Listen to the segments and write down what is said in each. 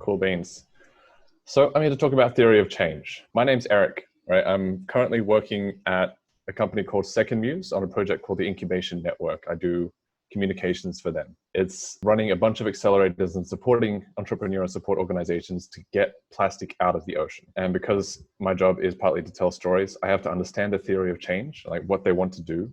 Cool beans. So I'm here to talk about theory of change. My name's Eric, right? I'm currently working at a company called Second Muse on a project called the Incubation Network. I do communications for them. It's running a bunch of accelerators and supporting entrepreneur and support organizations to get plastic out of the ocean. And because my job is partly to tell stories, I have to understand the theory of change, like what they want to do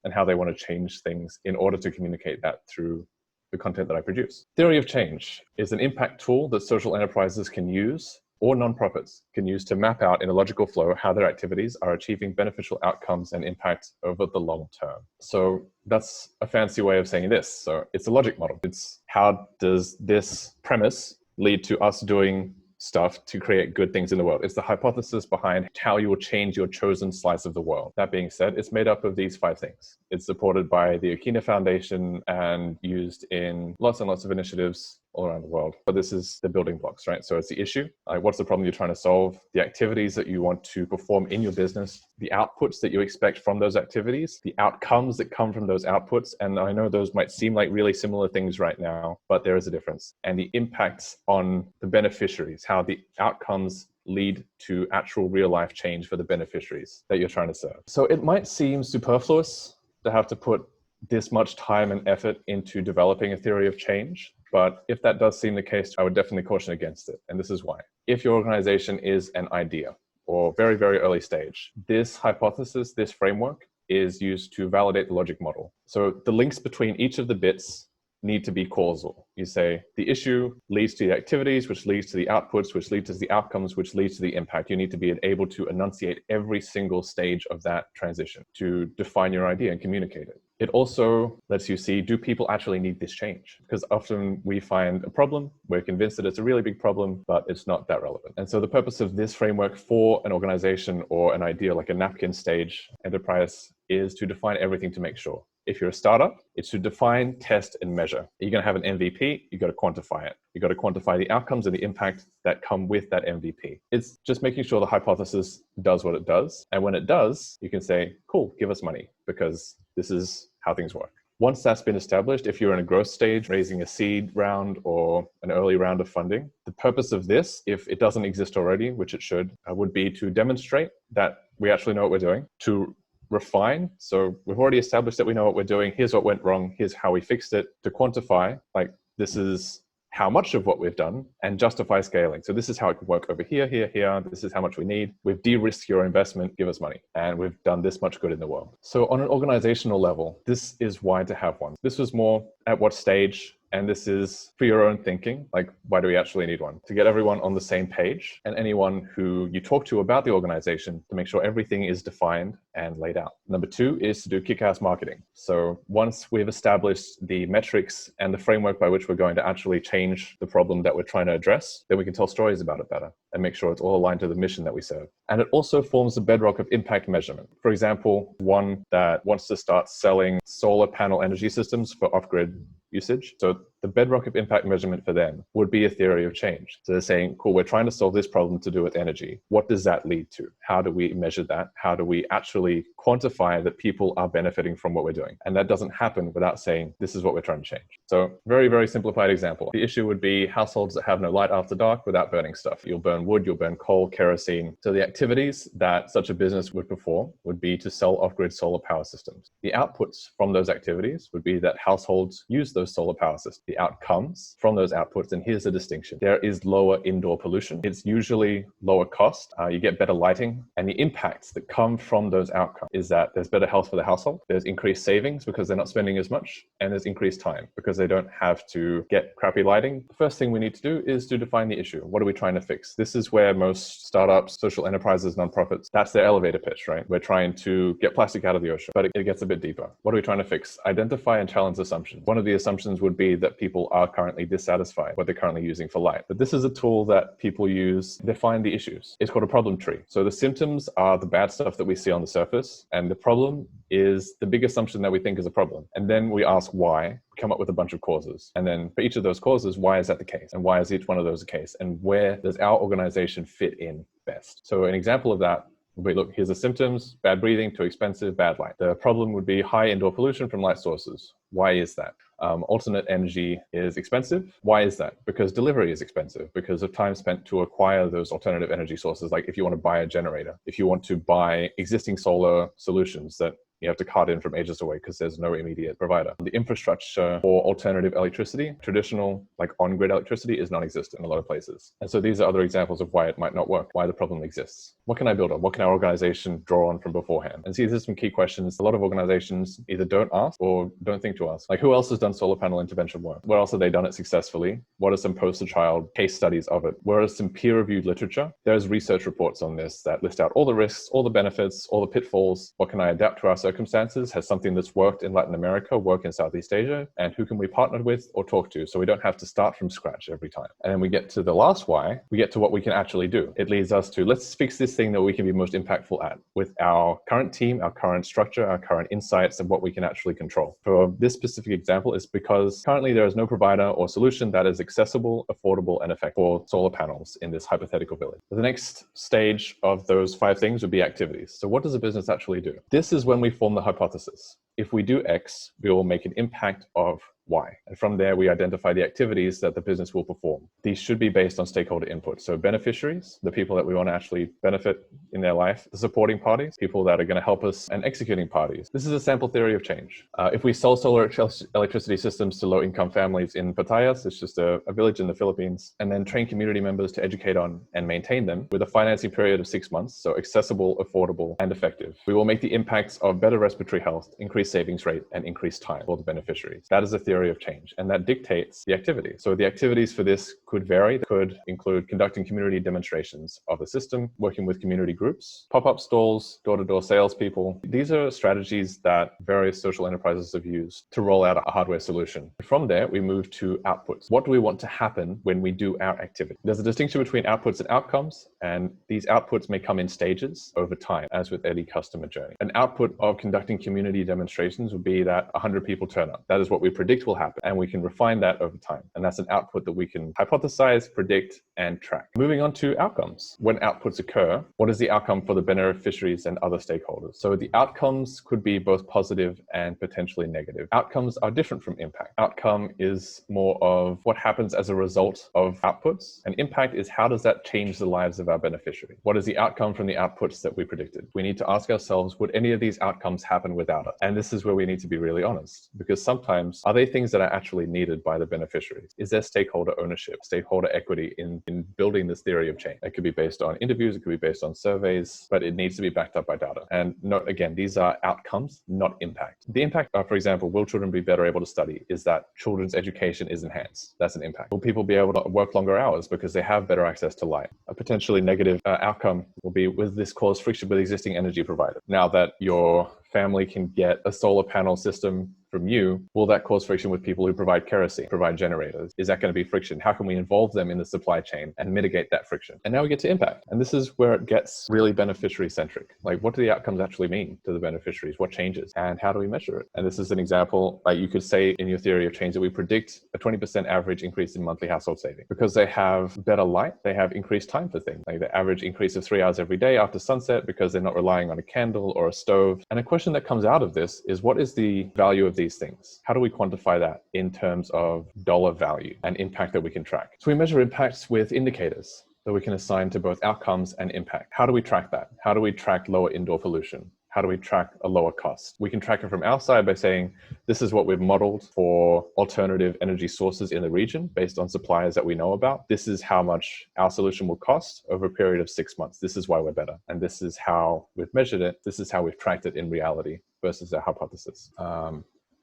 and how they want to change things in order to communicate that through the content that I produce. Theory of change is an impact tool that social enterprises can use, or nonprofits can use, to map out in a logical flow how their activities are achieving beneficial outcomes and impact over the long term. So that's a fancy way of saying this. So it's a logic model. It's how does this premise lead to us doing stuff to create good things in the world. It's the hypothesis behind how you will change your chosen slice of the world. That being said, it's made up of these 5 things. It's supported by the Okina Foundation and used in lots and lots of initiatives all around the world. But this is the building blocks, right? So it's the issue, like what's the problem you're trying to solve, the activities that you want to perform in your business, the outputs that you expect from those activities, the outcomes that come from those outputs. And I know those might seem like really similar things right now, but there is a difference. And the impacts on the beneficiaries, how the outcomes lead to actual real life change for the beneficiaries that you're trying to serve. So it might seem superfluous to have to put this much time and effort into developing a theory of change. But if that does seem the case, I would definitely caution against it. And this is why. If your organization is an idea or very, very early stage, this hypothesis, this framework is used to validate the logic model. So the links between each of the bits need to be causal. You say the issue leads to the activities, which leads to the outputs, which leads to the outcomes, which leads to the impact. You need to be able to enunciate every single stage of that transition to define your idea and communicate it. It also lets you see, do people actually need this change? Because often we find a problem, we're convinced that it's a really big problem, but it's not that relevant. And so the purpose of this framework for an organization or an idea like a napkin stage enterprise is to define everything to make sure. If you're a startup, it's to define, test, and measure. You're going to have an MVP, you got to quantify it. You got to quantify the outcomes and the impact that come with that MVP. It's just making sure the hypothesis does what it does. And when it does, you can say, cool, give us money, because this is how things work. Once that's been established, if you're in a growth stage, raising a seed round or an early round of funding, the purpose of this, if it doesn't exist already, which it should, would be to demonstrate that we actually know what we're doing, to refine. So we've already established that we know what we're doing. Here's what went wrong. Here's how we fixed it. To quantify, like this is how much of what we've done, and justify scaling. So this is how it could work over here, here, here. This is how much we need. We've de-risked your investment. Give us money. And we've done this much good in the world. So on an organizational level, this is why to have one. This was more at what stage. And this is for your own thinking, like, why do we actually need one? To get everyone on the same page and anyone who you talk to about the organization to make sure everything is defined and laid out. Number 2 is to do kick-ass marketing. So once we've established the metrics and the framework by which we're going to actually change the problem that we're trying to address, then we can tell stories about it better and make sure it's all aligned to the mission that we serve. And it also forms the bedrock of impact measurement. For example, one that wants to start selling solar panel energy systems for off-grid usage. So the bedrock of impact measurement for them would be a theory of change. So they're saying, cool, we're trying to solve this problem to do with energy. What does that lead to? How do we measure that? How do we actually quantify that people are benefiting from what we're doing? And that doesn't happen without saying, this is what we're trying to change. So very, very simplified example. The issue would be households that have no light after dark without burning stuff. You'll burn wood, you'll burn coal, kerosene. So the activities that such a business would perform would be to sell off-grid solar power systems. The outputs from those activities would be that households use those solar power systems. The outcomes from those outputs, and here's the distinction. There is lower indoor pollution. It's usually lower cost. You get better lighting. And the impacts that come from those outcomes is that there's better health for the household. There's increased savings because they're not spending as much. And there's increased time because they don't have to get crappy lighting. The first thing we need to do is to define the issue. What are we trying to fix? This is where most startups, social enterprises, nonprofits, that's their elevator pitch, right? We're trying to get plastic out of the ocean, but it gets a bit deeper. What are we trying to fix? Identify and challenge assumptions. One of the assumptions would be that people are currently dissatisfied with what they're currently using for light. But this is a tool that people use to find the issues. It's called a problem tree. So the symptoms are the bad stuff that we see on the surface, and the problem is the big assumption that we think is a problem. And then we ask why, come up with a bunch of causes. And then for each of those causes, why is that the case? And why is each one of those the case? And where does our organization fit in best? So an example of that It would be, look, here's the symptoms: bad breathing, too expensive, bad light. The problem would be high indoor pollution from light sources. Why is that? Alternate energy is expensive. Why is that? Because delivery is expensive, because of time spent to acquire those alternative energy sources. Like if you want to buy a generator, if you want to buy existing solar solutions that you have to cart in from ages away because there's no immediate provider. The infrastructure for alternative electricity, traditional like on-grid electricity, is non-existent in a lot of places. And so these are other examples of why it might not work, why the problem exists. What can I build on? What can our organization draw on from beforehand? And see, these are some key questions a lot of organizations either don't ask or don't think to ask. Like, who else has done solar panel intervention work? Where else have they done it successfully? What are some poster-child case studies of it? Where is some peer-reviewed literature? There's research reports on this that list out all the risks, all the benefits, all the pitfalls. What can I adapt to our circumstances? Has something that's worked in Latin America work in Southeast Asia? And who can we partner with or talk to so we don't have to start from scratch every time? And then we get to the last why, we get to what we can actually do. It leads us to, let's fix this thing that we can be most impactful at with our current team, our current structure, our current insights, and what we can actually control. For this specific example, it's because currently there is no provider or solution that is accessible, affordable, and effective for solar panels in this hypothetical village. The next stage of those 5 things would be activities. So what does a business actually do? This is when we form the hypothesis. If we do X, we will make an impact of Y. And from there, we identify the activities that the business will perform. These should be based on stakeholder input. So beneficiaries, the people that we want to actually benefit in their life, the supporting parties, people that are going to help us, and executing parties. This is a sample theory of change. If we sell solar electricity systems to low-income families in Patayas, it's just a village in the Philippines, and then train community members to educate on and maintain them with a financing period of 6 months, so accessible, affordable, and effective. We will make the impacts of better respiratory health, increased savings rate, and increased time for the beneficiaries. That is a theory of change, and that dictates the activity. So the activities for this could vary. They could include conducting community demonstrations of the system, working with community groups, pop-up stalls, door-to-door salespeople. These are strategies that various social enterprises have used to roll out a hardware solution. From there, we move to outputs. What do we want to happen when we do our activity? There's a distinction between outputs and outcomes, and these outputs may come in stages over time, as with any customer journey. An output of conducting community demonstrations would be that 100 people turn up. That is what we predict will happen, and we can refine that over time. And that's an output that we can hypothesize, predict, and track. Moving on to outcomes. When outputs occur, what is the outcome for the beneficiaries and other stakeholders? So the outcomes could be both positive and potentially negative. Outcomes are different from impact. Outcome is more of what happens as a result of outputs, and impact is how does that change the lives of our beneficiary? What is the outcome from the outputs that we predicted? We need to ask ourselves, would any of these outcomes happen without us? And this is where we need to be really honest, because sometimes, are they things that are actually needed by the beneficiaries? Is there stakeholder ownership, stakeholder equity in building this theory of change? It could be based on interviews, it could be based on surveys, but it needs to be backed up by data. And note again, these are outcomes, not impact. The impact, for example, will children be better able to study? Is that children's education is enhanced? That's an impact. Will people be able to work longer hours because they have better access to light? A potentially negative outcome will be, will this cause friction with existing energy providers? Now that your family can get a solar panel system from you, will that cause friction with people who provide kerosene, provide generators? Is that going to be friction? How can we involve them in the supply chain and mitigate that friction? And now we get to impact. And this is where it gets really beneficiary centric. Like, what do the outcomes actually mean to the beneficiaries? What changes? And how do we measure it? And this is an example, like you could say in your theory of change that we predict a 20% average increase in monthly household saving. Because they have better light, they have increased time for things. Like the average increase of 3 hours every day after sunset because they're not relying on a candle or a stove. And a question that comes out of this is, what is the value of these things? How do we quantify that in terms of dollar value and impact that we can track? So we measure impacts with indicators that we can assign to both outcomes and impact. How do we track that? How do we track lower indoor pollution? How do we track a lower cost? We can track it from our side by saying, this is what we've modeled for alternative energy sources in the region based on suppliers that we know about. This is how much our solution will cost over a period of 6 months. This is why we're better. And this is how we've measured it. This is how we've tracked it in reality versus our hypothesis.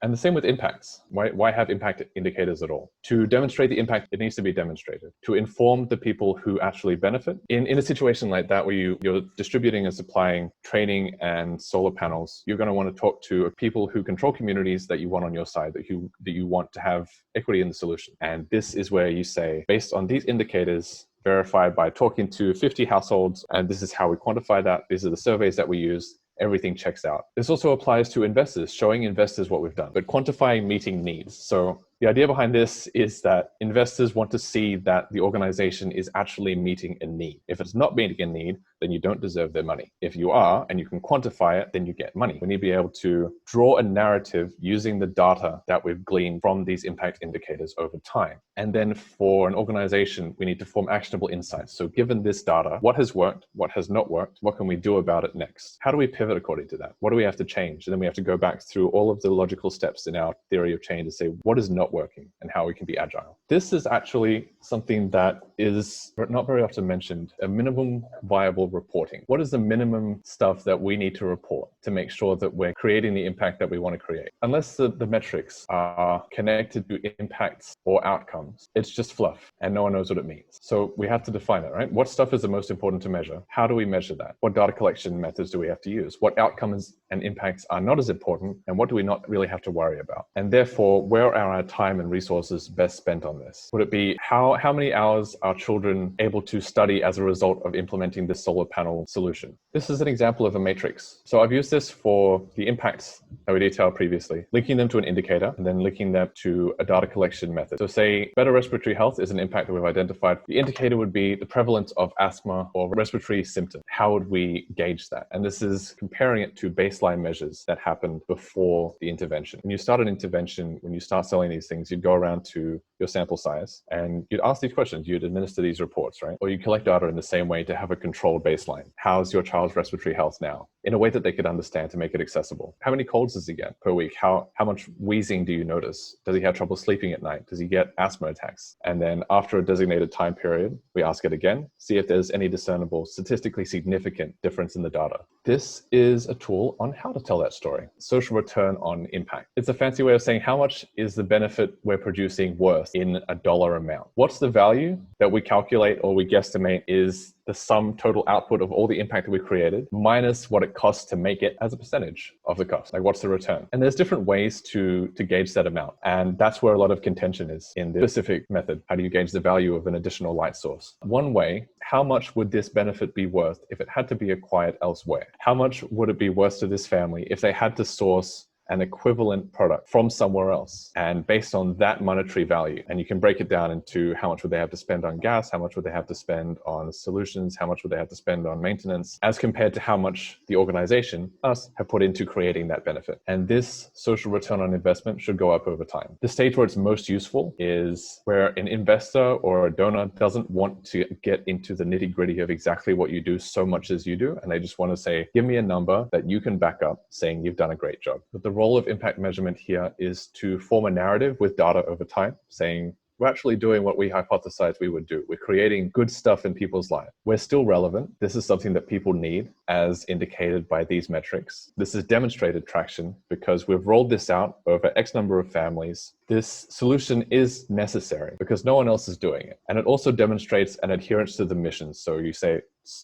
And the same with impacts. Why have impact indicators at all? To demonstrate the impact, it needs to be demonstrated. To inform the people who actually benefit. In a situation like that where you're distributing and supplying training and solar panels, you're going to want to talk to people who control communities that you want on your side, that you want to have equity in the solution. And this is where you say, based on these indicators, verified by talking to 50 households, and this is how we quantify that. These are the surveys that we use. Everything checks out. This also applies to investors, showing investors what we've done, but quantifying meeting needs. So The idea behind this is that investors want to see that the organization is actually meeting a need. If it's not meeting a need, then you don't deserve their money. If you are, and you can quantify it, then you get money. We need to be able to draw a narrative using the data that we've gleaned from these impact indicators over time. And then for an organization, we need to form actionable insights. So given this data, what has worked, what has not worked, what can we do about it next? How do we pivot according to that? What do we have to change? And then we have to go back through all of the logical steps in our theory of change to say what is not working and how we can be agile. This is actually something that is not very often mentioned, a minimum viable reporting. What is the minimum stuff that we need to report to make sure that we're creating the impact that we want to create? Unless the metrics are connected to impacts or outcomes, it's just fluff and no one knows what it means. So we have to define it, right? What stuff is the most important to measure? How do we measure that? What data collection methods do we have to use? What outcomes and impacts are not as important, and what do we not really have to worry about? And therefore, where are our time and resources best spent on this? Would it be how many hours are children able to study as a result of implementing this solar panel solution? This is an example of a matrix. So I've used this for the impacts that we detailed previously, linking them to an indicator and then linking them to a data collection method. So say better respiratory health is an impact that we've identified. The indicator would be the prevalence of asthma or respiratory symptoms. How would we gauge that? And this is comparing it to baseline measures that happened before the intervention. When you start an intervention, when you start selling these things, you'd go around to your sample size and you'd ask these questions, you'd administer these reports, right? Or you collect data in the same way to have a controlled baseline. How's your child's respiratory health now? In a way that they could understand to make it accessible. How many colds does he get per week? How much wheezing do you notice? Does he have trouble sleeping at night? Does he get asthma attacks? And then after a designated time period, we ask it again, see if there's any discernible, statistically significant difference in the data. This is a tool on how to tell that story. Social return on impact. It's a fancy way of saying how much is the benefit we're producing worth in a dollar amount. What's the value that we calculate or we guesstimate is the sum total output of all the impact that we created minus what it costs to make it as a percentage of the cost. Like what's the return? And there's different ways to gauge that amount. And that's where a lot of contention is in this specific method. How do you gauge the value of an additional light source? One way, how much would this benefit be worth if it had to be acquired elsewhere? How much would it be worth to this family if they had to source an equivalent product from somewhere else, and based on that monetary value? And you can break it down into how much would they have to spend on gas, how much would they have to spend on solutions, how much would they have to spend on maintenance, as compared to how much the organization, us, have put into creating that benefit. And this social return on investment should go up over time. The stage where it's most useful is where an investor or a donor doesn't want to get into the nitty-gritty of exactly what you do so much as you do, and they just want to say, give me a number that you can back up saying you've done a great job. But the role of impact measurement here is to form a narrative with data over time, saying we're actually doing what we hypothesized we would do. We're creating good stuff in people's lives. We're still relevant. This is something that people need, as indicated by these metrics. This is demonstrated traction because we've rolled this out over X number of families. This solution is necessary because no one else is doing it. And it also demonstrates an adherence to the mission. So you say,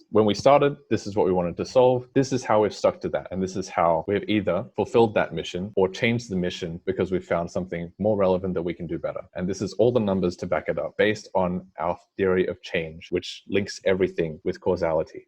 when we started, this is what we wanted to solve. This is how we've stuck to that. And this is how we've either fulfilled that mission or changed the mission because we've found something more relevant that we can do better. And this is all the numbers to back it up based on our theory of change, which links everything with causality.